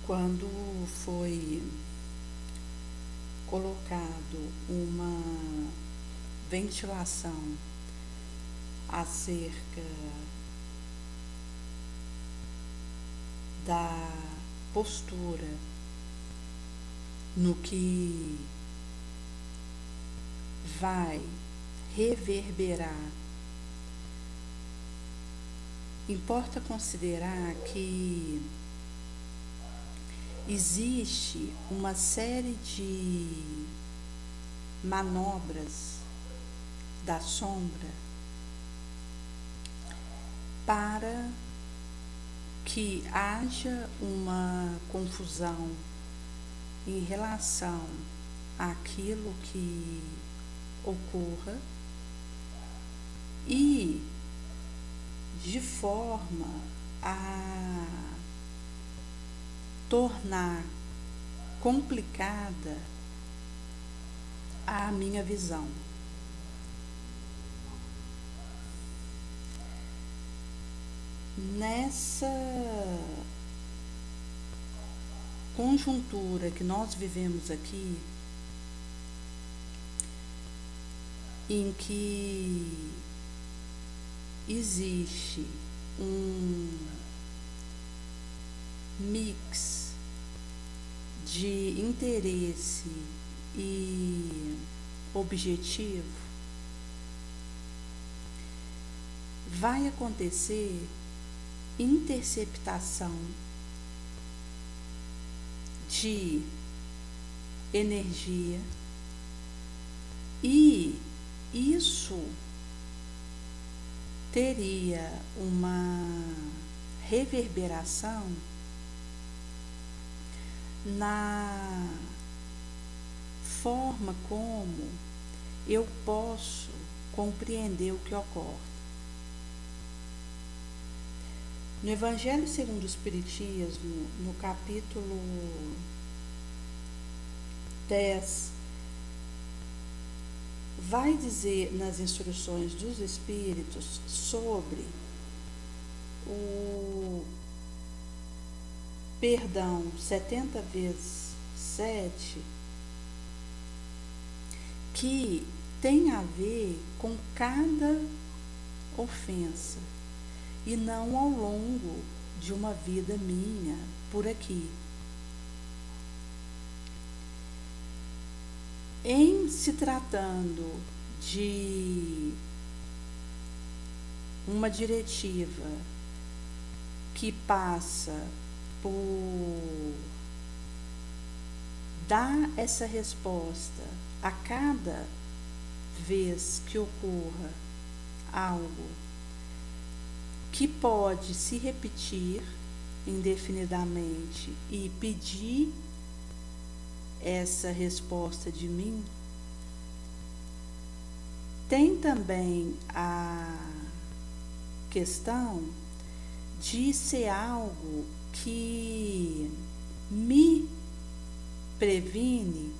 quando foi colocado uma ventilação acerca da postura no que vai reverberar. Importa considerar que existe uma série de manobras da sombra para que haja uma confusão em relação àquilo que ocorra e de forma a tornar complicada a minha visão. Nessa conjuntura que nós vivemos aqui, em que existe um mix de interesse e objetivo, vai acontecer interceptação de energia e isso teria uma reverberação na forma como eu posso compreender o que ocorre. No Evangelho segundo o Espiritismo, no capítulo 10, vai dizer nas instruções dos Espíritos sobre o perdão 70 vezes 7, que tem a ver com cada ofensa e não ao longo de uma vida minha por aqui. Em se tratando de uma diretiva que passa por dar essa resposta a cada vez que ocorra algo que pode se repetir indefinidamente e pedir essa resposta de mim, tem também a questão de ser algo que me previne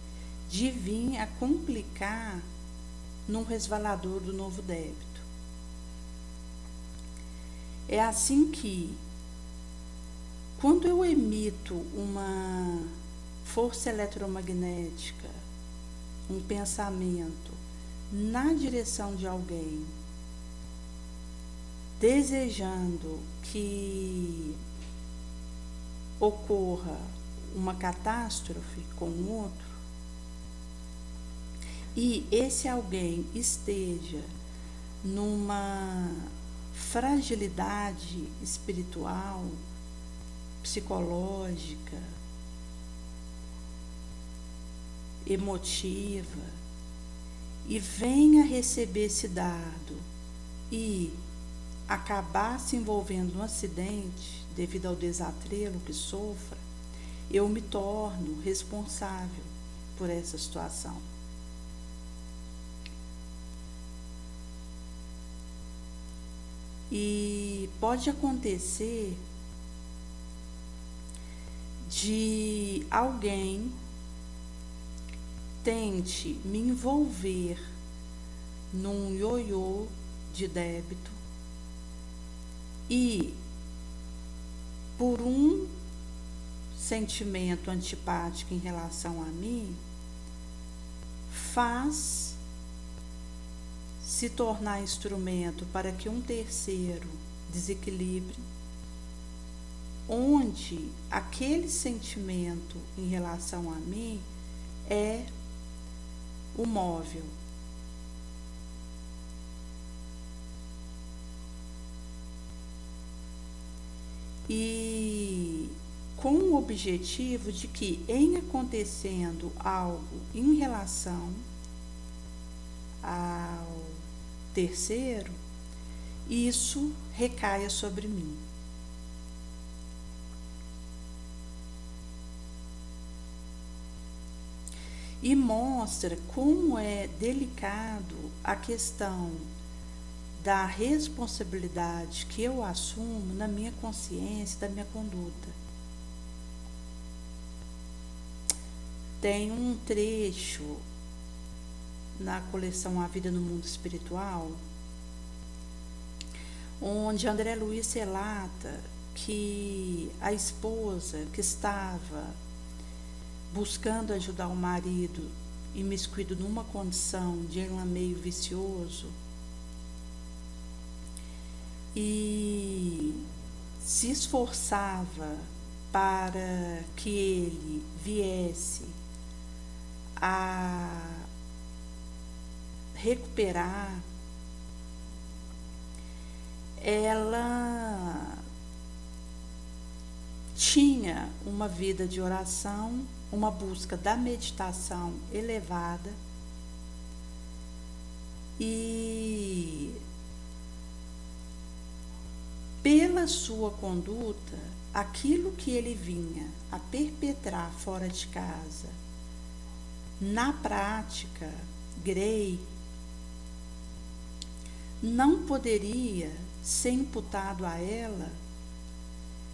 de vir a complicar num resvalador do novo débito. É assim que, quando eu emito uma força eletromagnética, um pensamento na direção de alguém, desejando que ocorra uma catástrofe com o outro, e esse alguém esteja numa fragilidade espiritual, psicológica, emotiva, e venha receber esse dado e acabar se envolvendo num acidente devido ao desatrelo que sofra, eu me torno responsável por essa situação. E pode acontecer de alguém tente me envolver num ioiô de débito e por um sentimento antipático em relação a mim faz se tornar instrumento para que um terceiro desequilibre, onde aquele sentimento em relação a mim é o móvel. E com o objetivo de que, em acontecendo algo em relação ao terceiro, isso recaia sobre mim. E mostra como é delicado a questão da responsabilidade que eu assumo na minha consciência, da minha conduta. Tem um trecho na coleção A Vida no Mundo Espiritual, onde André Luiz relata que a esposa que estava buscando ajudar o marido imiscuído numa condição de enlameio vicioso e se esforçava para que ele viesse a recuperar, ela tinha uma vida de oração, uma busca da meditação elevada e pela sua conduta, aquilo que ele vinha a perpetrar fora de casa, na prática, Grey não poderia ser imputado a ela,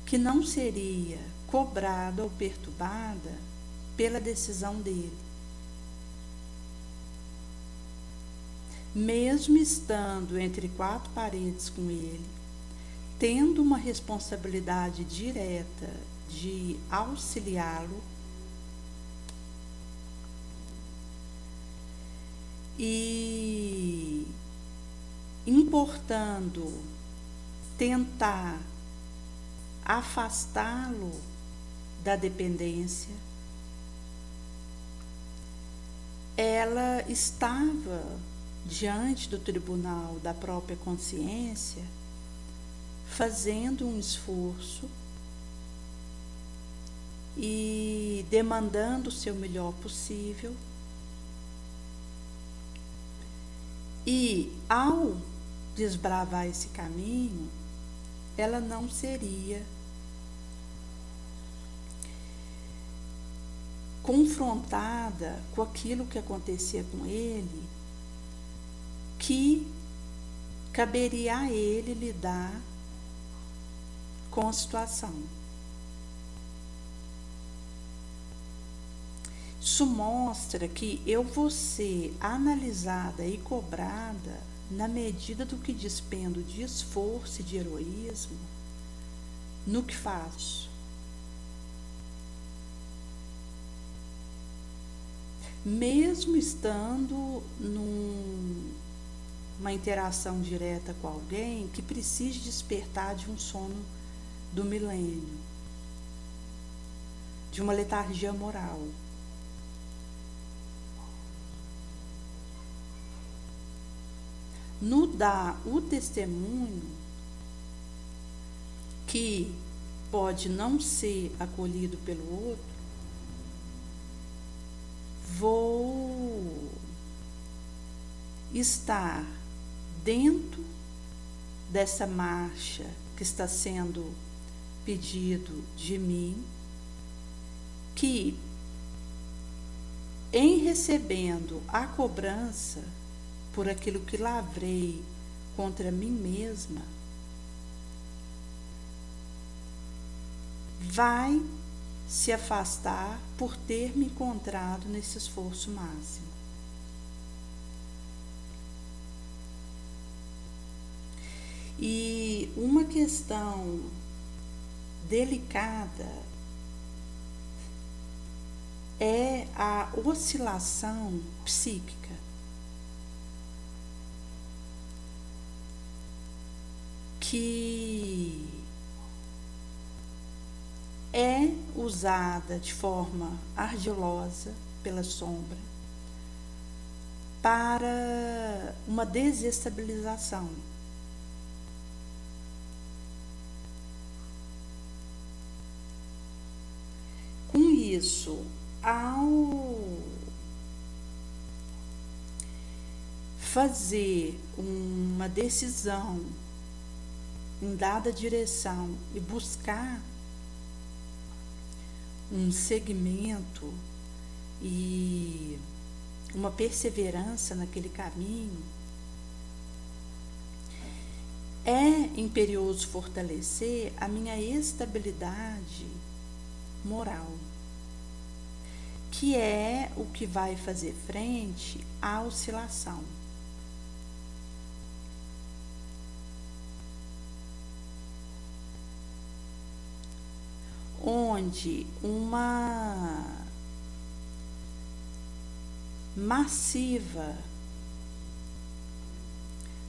que não seria cobrada ou perturbada pela decisão dele. Mesmo estando entre quatro paredes com ele, tendo uma responsabilidade direta de auxiliá-lo e importando tentar afastá-lo da dependência, ela estava diante do tribunal da própria consciência, fazendo um esforço e demandando o seu melhor possível. E ao desbravar esse caminho, ela não seria confrontada com aquilo que acontecia com ele, que caberia a ele lidar com a situação. Isso mostra que eu vou ser analisada e cobrada na medida do que despendo de esforço e de heroísmo no que faço. Mesmo estando numa interação direta com alguém que precise despertar de um sono do milênio, de uma letargia moral. No dar o testemunho, que pode não ser acolhido pelo outro, vou estar dentro dessa marcha que está sendo pedido de mim, que em recebendo a cobrança por aquilo que lavrei contra mim mesma, vai se afastar por ter me encontrado nesse esforço máximo. E uma questão delicada é a oscilação psíquica. Que é usada de forma ardilosa pela sombra para uma desestabilização. Com isso, ao fazer uma decisão em dada direção e buscar um segmento e uma perseverança naquele caminho, é imperioso fortalecer a minha estabilidade moral, que é o que vai fazer frente à oscilação. Onde uma massiva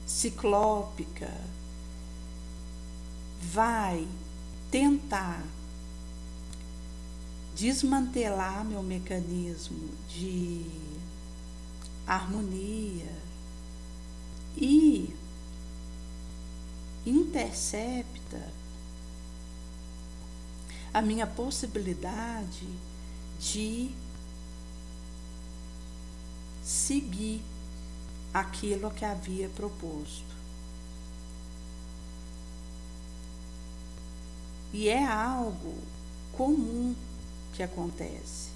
ciclópica vai tentar desmantelar meu mecanismo de harmonia e intercepta a minha possibilidade de seguir aquilo que havia proposto. E é algo comum que acontece,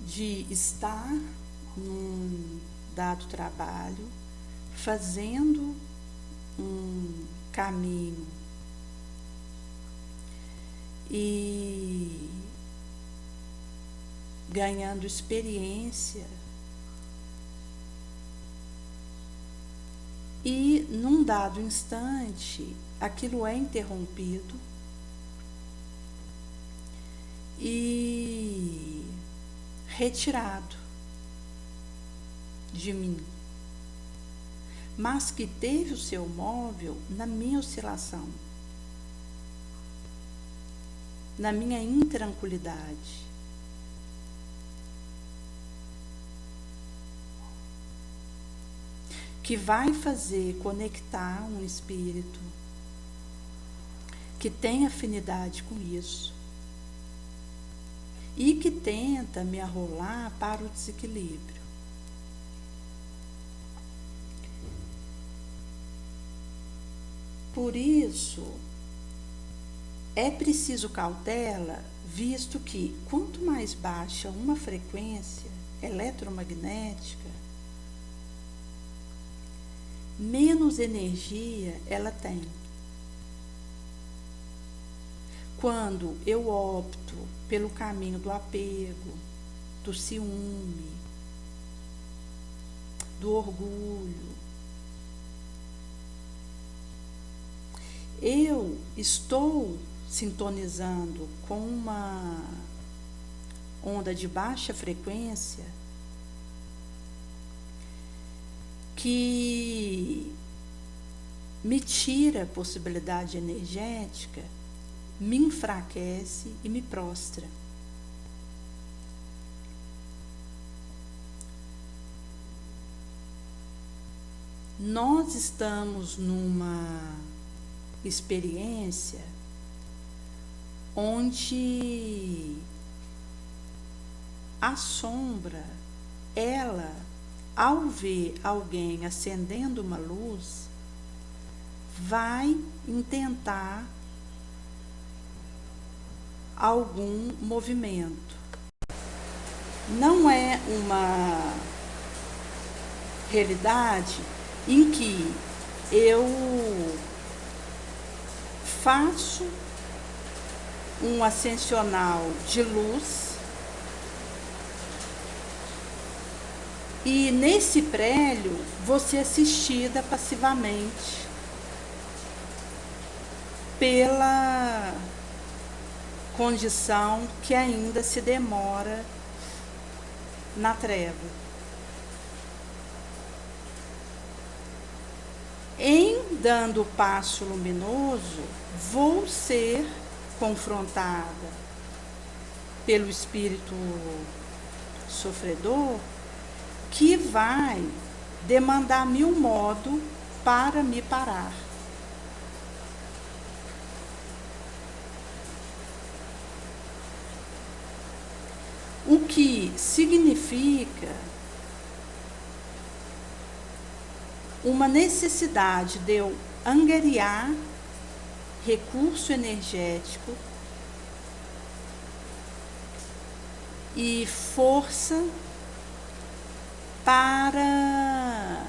de estar num dado trabalho, fazendo um caminho e ganhando experiência, e num dado instante aquilo é interrompido e retirado de mim, mas que teve o seu móvel na minha oscilação, na minha intranquilidade. Que vai fazer conectar um espírito que tem afinidade com isso e que tenta me arrolar para o desequilíbrio. Por isso, é preciso cautela, visto que quanto mais baixa uma frequência eletromagnética, menos energia ela tem. Quando eu opto pelo caminho do apego, do ciúme, do orgulho, eu estou sintonizando com uma onda de baixa frequência que me tira a possibilidade energética, me enfraquece e me prostra. Nós estamos numa experiência onde a sombra, ela, ao ver alguém acendendo uma luz, vai intentar algum movimento. Não é uma realidade em que eu faço um ascensional de luz e nesse prédio vou ser assistida passivamente pela condição que ainda se demora na treva. Em dando o passo luminoso, vou ser confrontada pelo espírito sofredor, que vai demandar mil modos para me parar. O que significa uma necessidade de eu angariar recurso energético e força para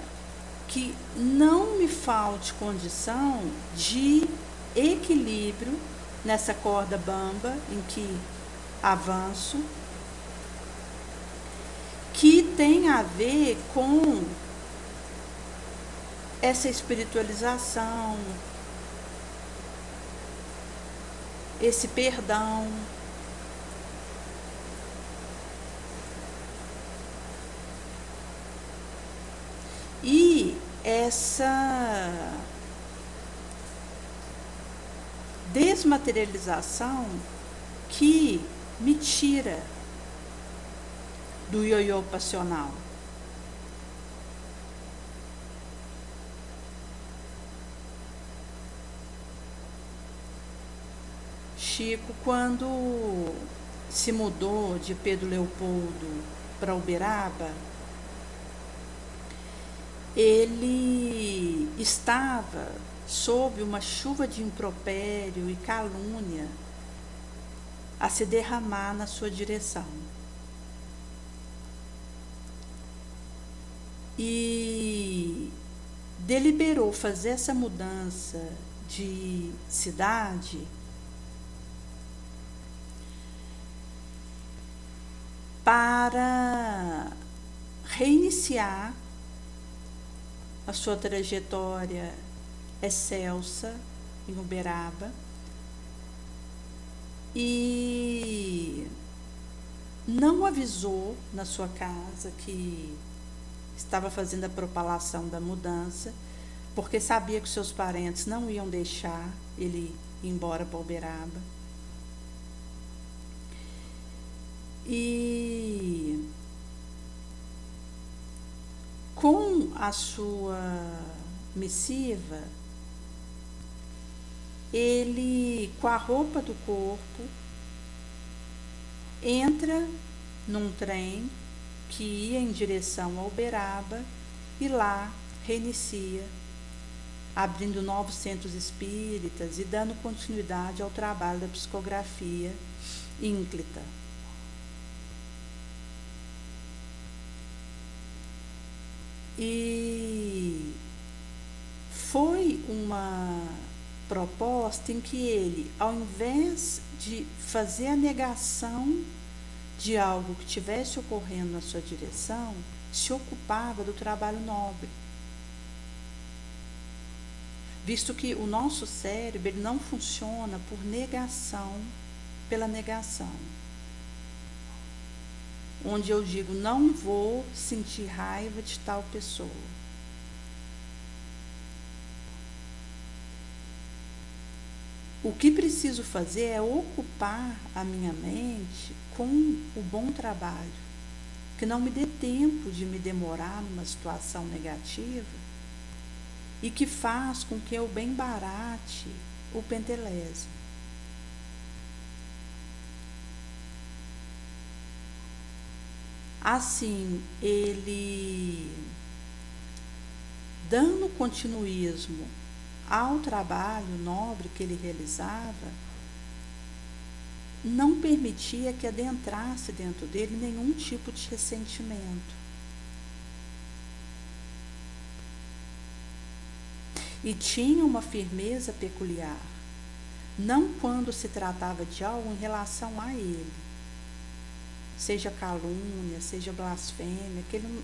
que não me falte condição de equilíbrio nessa corda bamba em que avanço, que tem a ver com essa espiritualização, esse perdão. E essa desmaterialização que me tira do ioiô passional. Chico, quando se mudou de Pedro Leopoldo para Uberaba, ele estava sob uma chuva de impropério e calúnia a se derramar na sua direção. E deliberou fazer essa mudança de cidade para reiniciar a sua trajetória excelsa em Uberaba e não avisou na sua casa que estava fazendo a propalação da mudança, porque sabia que seus parentes não iam deixar ele ir embora para Uberaba. E com a sua missiva, ele, com a roupa do corpo, entra num trem que ia em direção a Uberaba e lá reinicia, abrindo novos centros espíritas e dando continuidade ao trabalho da psicografia ínclita. E foi uma proposta em que ele, ao invés de fazer a negação de algo que estivesse ocorrendo na sua direção, se ocupava do trabalho nobre. Visto que o nosso cérebro ele não funciona por negação, pela negação. Onde eu digo, não vou sentir raiva de tal pessoa. O que preciso fazer é ocupar a minha mente com o bom trabalho, que não me dê tempo de me demorar numa situação negativa e que faz com que eu bem barate o pentelésimo. Assim, ele, dando continuismo ao trabalho nobre que ele realizava, não permitia que adentrasse dentro dele nenhum tipo de ressentimento. E tinha uma firmeza peculiar, não quando se tratava de algo em relação a ele, seja calúnia, seja blasfêmia, que ele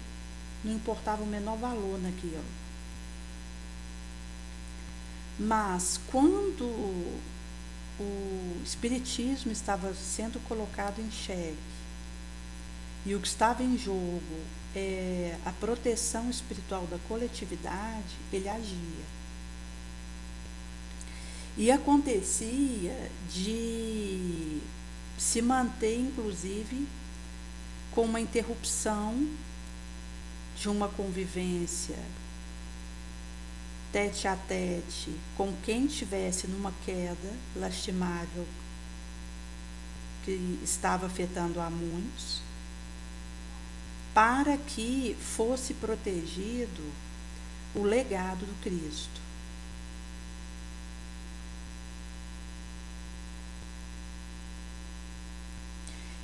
não importava o menor valor naquilo. Mas quando o espiritismo estava sendo colocado em xeque e o que estava em jogo é a proteção espiritual da coletividade, ele agia. E acontecia de se manter, inclusive, com uma interrupção de uma convivência tete a tete com quem estivesse numa queda lastimável que estava afetando a muitos, para que fosse protegido o legado do Cristo.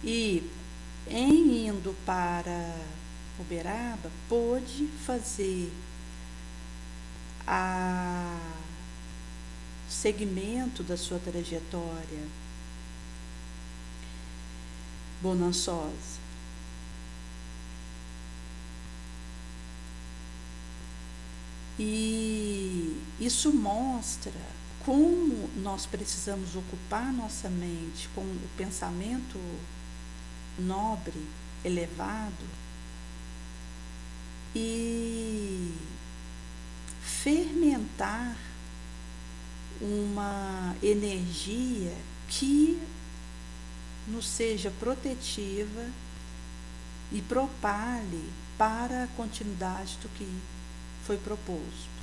E em indo para Uberaba, pôde fazer segmento da sua trajetória bonançosa. E isso mostra como nós precisamos ocupar nossa mente com o pensamento nobre, elevado, e fermentar uma energia que nos seja protetiva e propale para a continuidade do que foi proposto.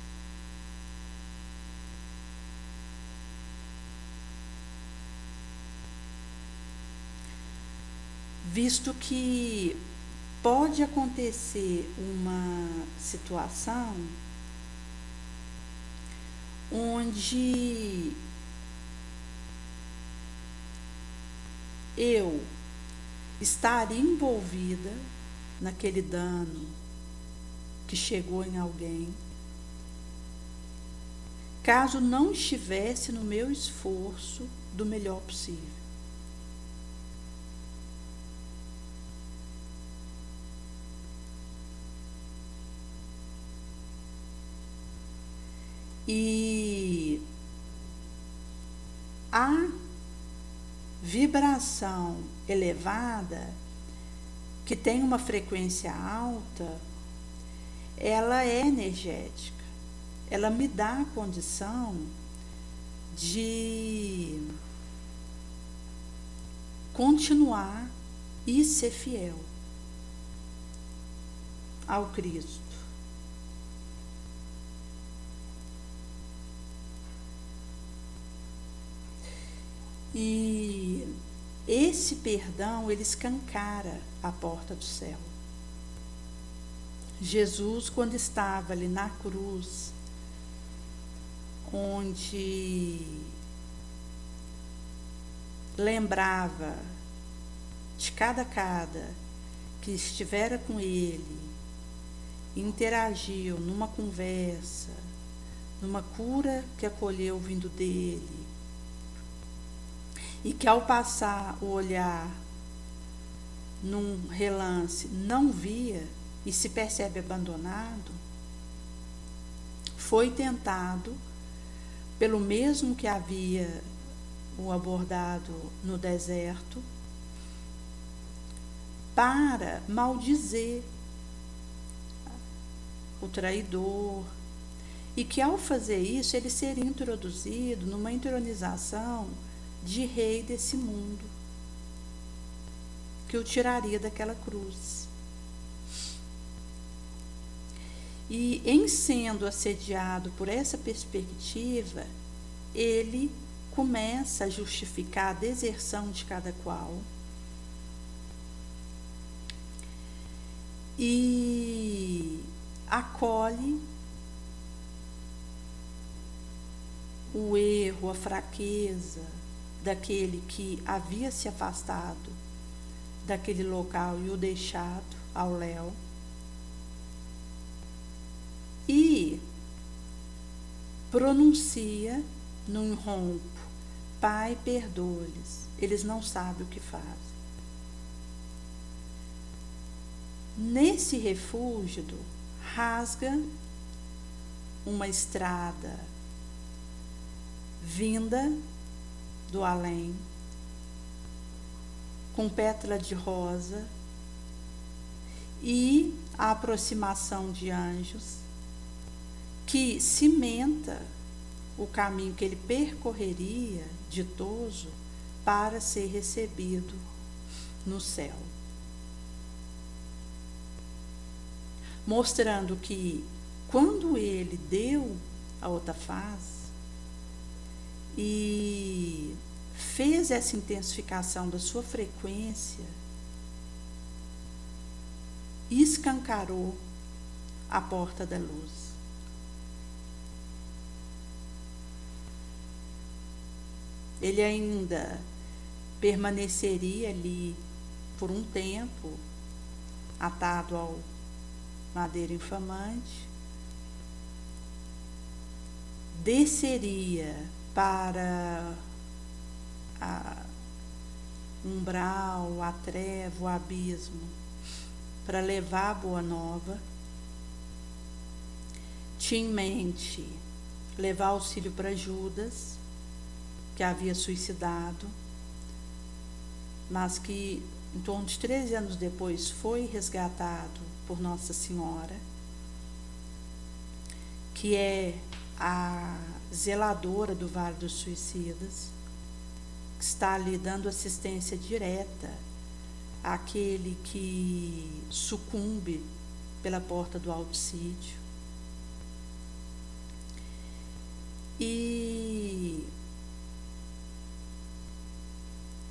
Visto que pode acontecer uma situação onde eu estaria envolvida naquele dano que chegou em alguém, caso não estivesse no meu esforço do melhor possível. E a vibração elevada, que tem uma frequência alta, ela é energética. Ela me dá a condição de continuar e ser fiel ao Cristo. E esse perdão, ele escancara a porta do céu. Jesus, quando estava ali na cruz, onde lembrava de cada que estivera com ele, interagiu numa conversa, numa cura que acolheu vindo dele, e que ao passar o olhar num relance não via e se percebe abandonado, foi tentado pelo mesmo que havia o abordado no deserto para maldizer o traidor, e que ao fazer isso ele seria introduzido numa entronização de rei desse mundo, que o tiraria daquela cruz. E em sendo assediado por essa perspectiva, ele começa a justificar a deserção de cada qual e acolhe o erro, a fraqueza daquele que havia se afastado daquele local e o deixado ao léu, e pronuncia num ronco: Pai, perdoa-lhes, eles não sabem o que fazem. Nesse refúgio, rasga uma estrada vinda do além, com pétala de rosa e a aproximação de anjos, que cimenta o caminho que ele percorreria ditoso para ser recebido no céu, mostrando que quando ele deu a outra face e fez essa intensificação da sua frequência, escancarou a porta da luz. Ele ainda permaneceria ali por um tempo, atado ao madeiro inflamante, desceria para umbral, a treva, o abismo, para levar a boa nova. Tinha em mente levar auxílio para Judas, que havia suicidado, mas que em torno de 13 anos depois foi resgatado por Nossa Senhora, que é a zeladora do Vale dos Suicidas, que está ali dando assistência direta àquele que sucumbe pela porta do auxílio. E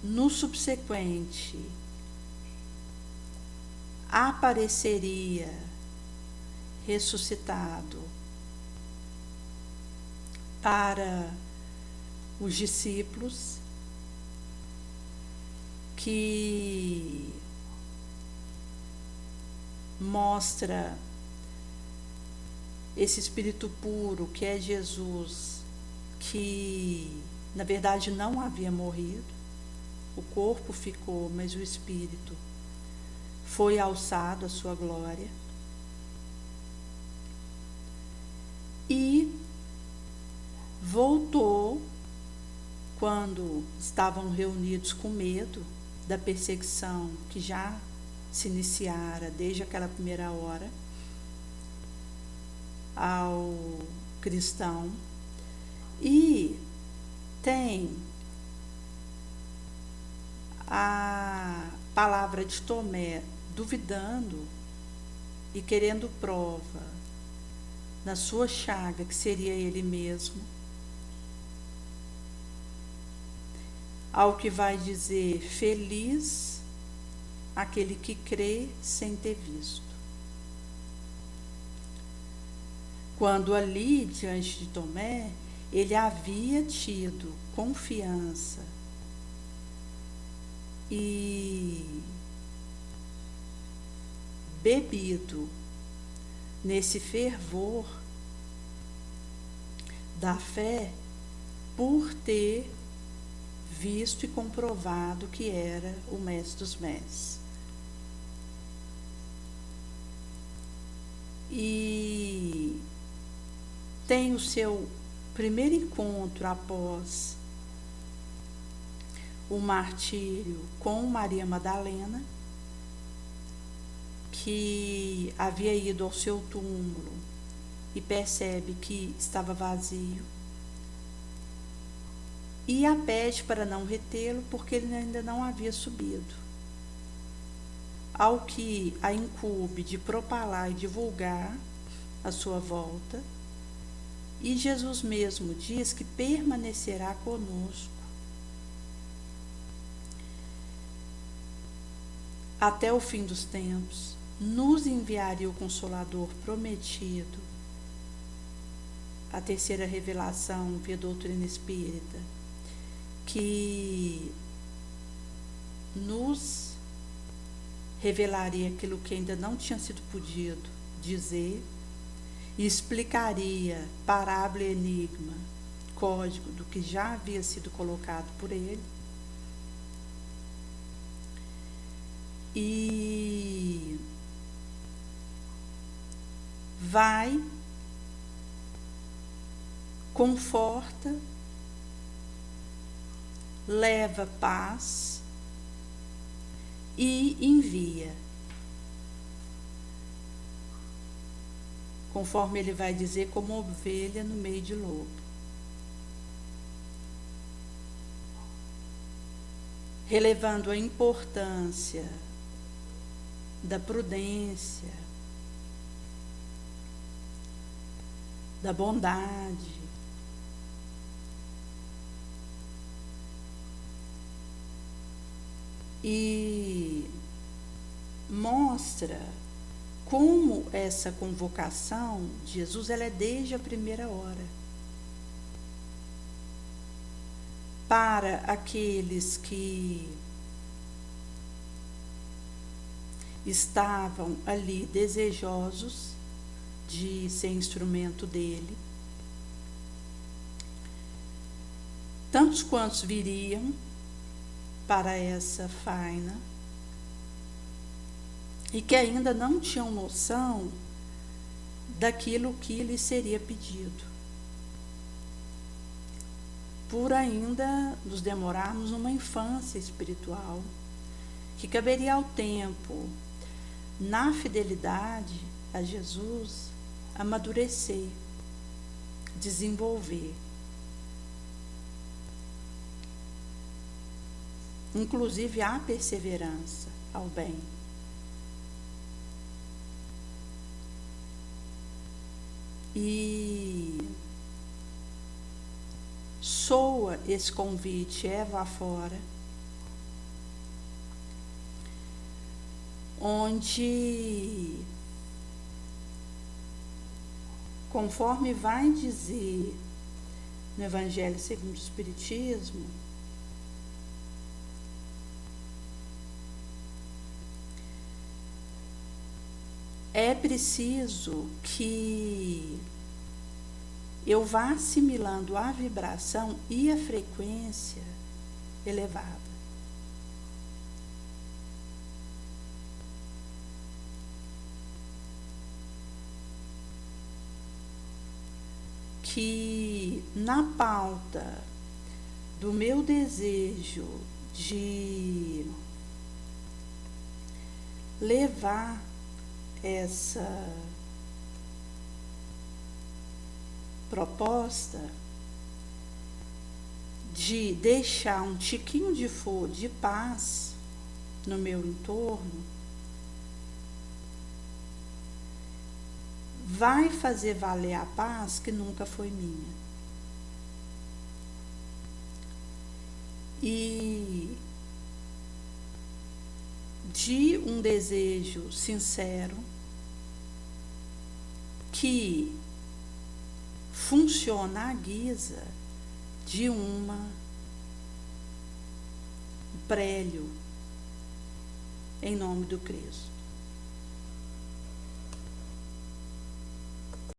no subsequente apareceria ressuscitado para os discípulos, que mostra esse espírito puro que é Jesus, que na verdade não havia morrido, o corpo ficou, mas o espírito foi alçado à sua glória. E voltou quando estavam reunidos com medo da perseguição que já se iniciara desde aquela primeira hora ao cristão. E tem a palavra de Tomé duvidando e querendo prova na sua chaga, que seria ele mesmo, ao que vai dizer: feliz aquele que crê sem ter visto. Quando ali, diante de Tomé, ele havia tido confiança e bebido nesse fervor da fé por ter visto e comprovado que era o Mestre dos Mestres. E tem o seu primeiro encontro após o martírio com Maria Madalena, que havia ido ao seu túmulo e percebe que estava vazio, e a pede para não retê-lo, porque ele ainda não havia subido. Ao que a incumbe de propalar e divulgar a sua volta, e Jesus mesmo diz que permanecerá conosco até o fim dos tempos, nos enviaria o Consolador prometido, a terceira revelação via doutrina espírita, que nos revelaria aquilo que ainda não tinha sido podido dizer, e explicaria parábola e enigma, código do que já havia sido colocado por ele. E vai, conforta, leva paz e envia. Conforme ele vai dizer, como ovelha no meio de lobo. Relevando a importância da prudência, da bondade, e mostra como essa convocação de Jesus ela é desde a primeira hora. Para aqueles que estavam ali desejosos de ser instrumento dele, tantos quantos viriam para essa faina e que ainda não tinham noção daquilo que lhe seria pedido, por ainda nos demorarmos numa infância espiritual, que caberia ao tempo, na fidelidade a Jesus, amadurecer, desenvolver. Inclusive a perseverança ao bem. E soa esse convite, vá fora, onde, conforme vai dizer no Evangelho segundo o Espiritismo, é preciso que eu vá assimilando a vibração e a frequência elevada. Que na pauta do meu desejo de levar essa proposta de deixar um tiquinho de paz no meu entorno, vai fazer valer a paz que nunca foi minha. E de um desejo sincero que funciona à guisa de um prélio em nome do Cristo.